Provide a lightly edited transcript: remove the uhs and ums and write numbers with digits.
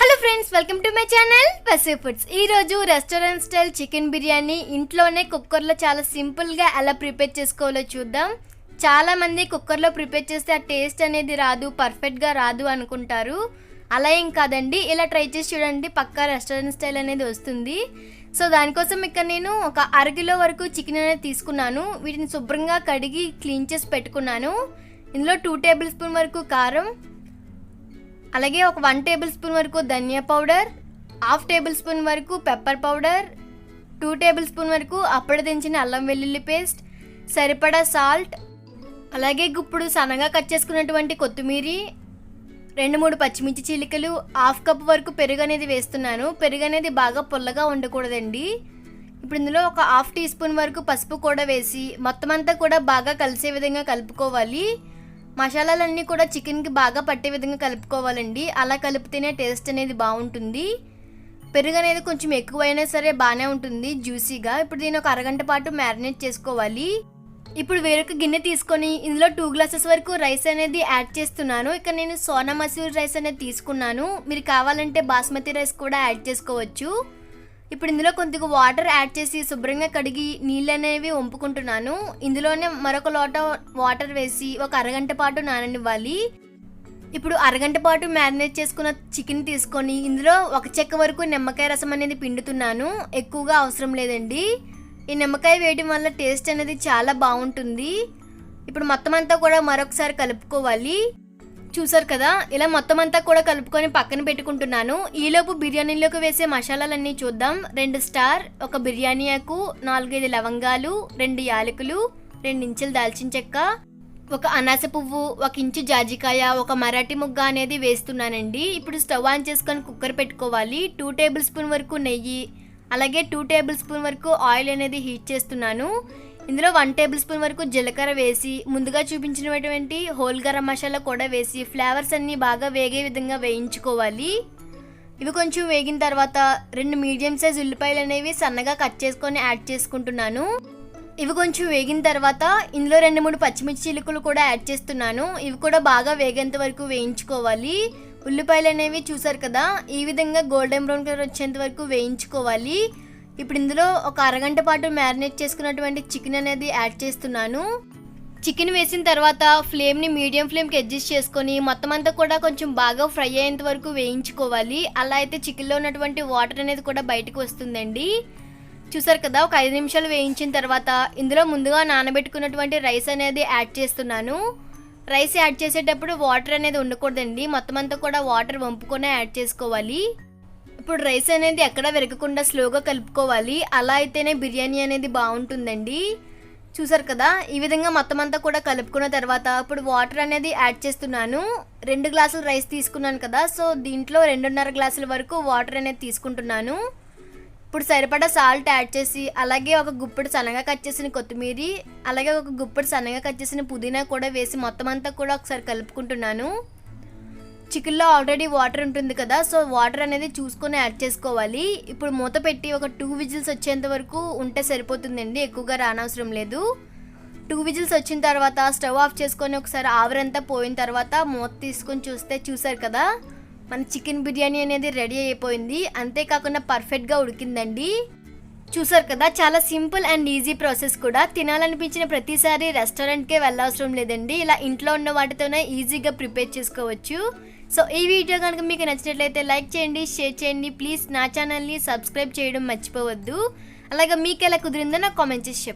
Hello friends, welcome to my channel Vasu foods. ఈరోజు restaurant style chicken biryani ఇంట్లోనే కుక్కర్లో చాలా సింపుల్గా ఎలా ప్రిపేర్ చేసుకోవాలో చూద్దాం. చాలామంది కుక్కర్లో ప్రిపేర్ చేస్తే ఆ టేస్ట్ అనేది రాదు, పర్ఫెక్ట్గా రాదు అనుకుంటారు. అలా ఏం కాదండి, ఇలా ట్రై చేసి చూడండి, పక్కా రెస్టారెంట్ స్టైల్ అనేది వస్తుంది. సో దానికోసం ఇక్కడ నేను ఒక అరకిలో వరకు చికెన్ అనేది తీసుకున్నాను. వీటిని శుభ్రంగా కడిగి క్లీన్ చేసి పెట్టుకున్నాను. ఇందులో 2 టేబుల్ స్పూన్ వరకు కారం, అలాగే ఒక 1 టేబుల్ స్పూన్ వరకు ధనియా పౌడర్, 1/2 టేబుల్ స్పూన్ వరకు పెప్పర్ పౌడర్, 2 టేబుల్ స్పూన్ వరకు అప్పుడు దించిన అల్లం వెల్లుల్లి పేస్ట్, సరిపడా సాల్ట్, అలాగే ఇప్పుడు సన్నగా కట్ చేసుకున్నటువంటి కొత్తిమీర, 2-3 పచ్చిమిర్చి చీలికలు, 1/2 కప్ వరకు పెరుగు అనేది వేస్తున్నాను. పెరుగు అనేది బాగా పుల్లగా ఉండకూడదండి. ఇప్పుడు ఇందులో ఒక 1/2 టీ స్పూన్ వరకు పసుపు కూడా వేసి మొత్తం అంతా కూడా బాగా కలిసే విధంగా కలుపుకోవాలి. మసాలాలన్నీ కూడా చికెన్కి బాగా పట్టే విధంగా కలుపుకోవాలండి. అలా కలిపితేనే టేస్ట్ అనేది బాగుంటుంది. పెరుగు అనేది కొంచెం ఎక్కువైనా సరే బాగానే ఉంటుంది, జ్యూసీగా. ఇప్పుడు దీన్ని ఒక అరగంట పాటు మ్యారినేట్ చేసుకోవాలి. ఇప్పుడు వేరొక గిన్నె తీసుకొని ఇందులో 2 గ్లాసెస్ వరకు రైస్ అనేది యాడ్ చేస్తున్నాను. ఇక్కడ నేను సోనా మసూర్ రైస్ అనేది తీసుకున్నాను. మీరు కావాలంటే బాస్మతి రైస్ కూడా యాడ్ చేసుకోవచ్చు. ఇప్పుడు ఇందులో కొద్దిగా వాటర్ యాడ్ చేసి శుభ్రంగా కడిగి నీళ్ళు అనేవి వంపుకుంటున్నాను. ఇందులోనే మరొక లోట వాటర్ వేసి ఒక అరగంట పాటు నాననివ్వాలి. ఇప్పుడు అరగంట పాటు మ్యారినేట్ చేసుకున్న చికెన్ తీసుకొని ఇందులో 1 చెక్క వరకు నిమ్మకాయ రసం అనేది పిండుతున్నాను. ఎక్కువగా అవసరం లేదండి. ఈ నిమ్మకాయ వేయడం వల్ల టేస్ట్ అనేది చాలా బాగుంటుంది. ఇప్పుడు మొత్తం అంతా కూడా మరొకసారి కలుపుకోవాలి. చూసారు కదా, ఇలా మొత్తం అంతా కూడా కలుపుకొని పక్కన పెట్టుకుంటున్నాను. ఈలోపు బిర్యానీలోకి వేసే మసాలాలన్నీ చూద్దాం. 2 స్టార్, ఒక బిర్యానీ ఆకు, 4-5 లవంగాలు, 2 యాలకులు, 2 ఇంచుల దాల్చిన చెక్క, ఒక అనాస పువ్వు, 1 ఇంచు జాజికాయ, ఒక మరాఠీ ముగ్గ అనేది వేస్తున్నానండి. ఇప్పుడు స్టవ్ ఆన్ చేసుకొని కుక్కర్ పెట్టుకోవాలి. 2 టేబుల్ స్పూన్ వరకు నెయ్యి, అలాగే 2 టేబుల్ స్పూన్ వరకు ఆయిల్ అనేది హీట్ చేస్తున్నాను. ఇందులో 1 టేబుల్ స్పూన్ వరకు జీలకర్ర వేసి ముందుగా చూపించినటువంటి హోల్ గరం మసాలా కూడా వేసి ఫ్లేవర్స్ అన్నీ బాగా వేగే విధంగా వేయించుకోవాలి. ఇవి కొంచెం వేగిన తర్వాత 2 మీడియం సైజ్ ఉల్లిపాయలు అనేవి సన్నగా కట్ చేసుకొని యాడ్ చేసుకుంటున్నాను. ఇవి కొంచెం వేగిన తర్వాత ఇందులో 2-3 పచ్చిమిర్చి చిలుకలు కూడా యాడ్ చేస్తున్నాను. ఇవి కూడా బాగా వేగేంత వరకు వేయించుకోవాలి. ఉల్లిపాయలు అనేవి చూసారు కదా, ఈ విధంగా గోల్డెన్ బ్రౌన్ కలర్ వచ్చేంత వరకు వేయించుకోవాలి. ఇప్పుడు ఇందులో ఒక అరగంట పాటు మ్యారినేట్ చేసుకున్నటువంటి చికెన్ అనేది యాడ్ చేస్తున్నాను. చికెన్ వేసిన తర్వాత ఫ్లేమ్ని మీడియం ఫ్లేమ్కి అడ్జస్ట్ చేసుకొని మొత్తం అంతా కూడా కొంచెం బాగా ఫ్రై అయ్యేంత వరకు వేయించుకోవాలి. అలా అయితే చికెన్లో ఉన్నటువంటి వాటర్ అనేది కూడా బయటకు వస్తుందండి. చూసారు కదా, ఒక 5 నిమిషాలు వేయించిన తర్వాత ఇందులో ముందుగా నానబెట్టుకున్నటువంటి రైస్ అనేది యాడ్ చేస్తున్నాను. రైస్ యాడ్ చేసేటప్పుడు వాటర్ అనేది ఉండకూడదండి, మొత్తం అంతా కూడా వాటర్ వంపుకొని యాడ్ చేసుకోవాలి. ఇప్పుడు రైస్ అనేది ఎక్కడ విరగకుండా స్లోగా కలుపుకోవాలి. అలా అయితేనే బిర్యానీ అనేది బాగుంటుందండి. చూసారు కదా, ఈ విధంగా మొత్తం అంతా కూడా కలుపుకున్న తర్వాత ఇప్పుడు వాటర్ అనేది యాడ్ చేస్తున్నాను. 2 గ్లాసులు రైస్ తీసుకున్నాను కదా, సో దీంట్లో 2.5 గ్లాసుల వరకు వాటర్ అనేది తీసుకుంటున్నాను. ఇప్పుడు సరిపడా సాల్ట్ యాడ్ చేసి అలాగే ఒక గుప్పెడు సన్నగా కట్ చేసిన కొత్తిమీర, అలాగే ఒక గుప్పెడు సన్నగా కట్ చేసిన పుదీనా కూడా వేసి మొత్తం అంతా కూడా ఒకసారి కలుపుకుంటున్నాను. చికెన్లో ఆల్రెడీ వాటర్ ఉంటుంది కదా, సో వాటర్ అనేది చూసుకొని యాడ్ చేసుకోవాలి. ఇప్పుడు మూత పెట్టి ఒక 2 విజిల్స్ వచ్చేంత వరకు ఉంటే సరిపోతుందండి, ఎక్కువగా రానవసరం లేదు. 2 విజిల్స్ వచ్చిన తర్వాత స్టవ్ ఆఫ్ చేసుకొని ఒకసారి ఆవిరంతా పోయిన తర్వాత మూత తీసుకొని చూస్తే చూసారు కదా, మన చికెన్ బిర్యానీ అనేది రెడీ అయిపోయింది. అంతేకాకుండా పర్ఫెక్ట్గా ఉడికిందండి. చూసారు కదా, చాలా సింపుల్ అండ్ ఈజీ ప్రాసెస్ కూడా. తినాలనిపించిన ప్రతిసారి రెస్టారెంట్కే వెళ్ళవసరం లేదండి. ఇలా ఇంట్లో ఉన్న వాటితోనే ఈజీగా ప్రిపేర్ చేసుకోవచ్చు. సో ఈ వీడియో కనుక మీకు నచ్చినట్లయితే లైక్ చేయండి, షేర్ చేయండి. ప్లీజ్ నా ఛానల్ని సబ్స్క్రైబ్ చేయడం మర్చిపోవద్దు. అలాగే మీకు ఎలా కుదిరిందో నాకు కామెంట్ చేసి చెప్పండి.